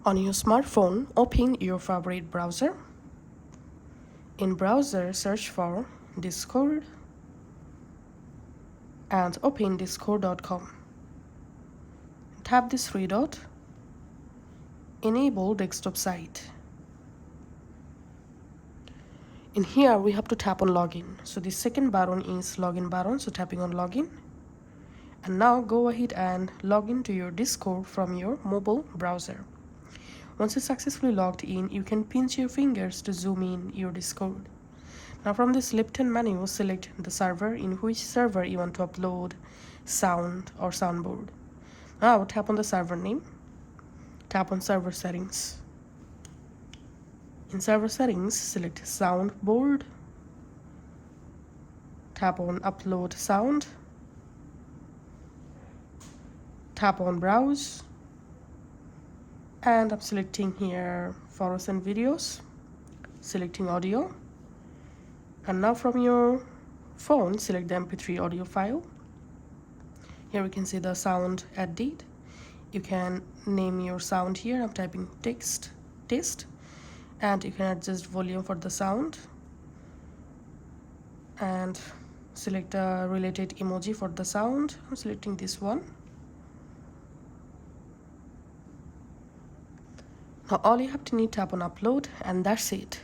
On your smartphone, open your favorite browser. In browser, search for Discord and open discord.com. Tap this three dot. Enable desktop site. In here, we have to tap on login. So the second button is login button, so tapping on login. And now go ahead and log into your Discord from your mobile browser. Once you're successfully logged in, you can pinch your fingers to zoom in your Discord. Now from this left-hand menu, select the server, in which server you want to upload sound or soundboard. Now tap on the server name, tap on server settings. In server settings, select Soundboard, tap on upload sound, tap on browse, and I'm selecting here photos and videos, selecting audio. And now from your phone, select the MP3 audio file. Here we can see the sound edit. You can name your sound here. I'm typing test, and you can adjust volume for the sound and select a related emoji for the sound. I'm selecting this one. Now all you have to need, tap on upload, and that's it.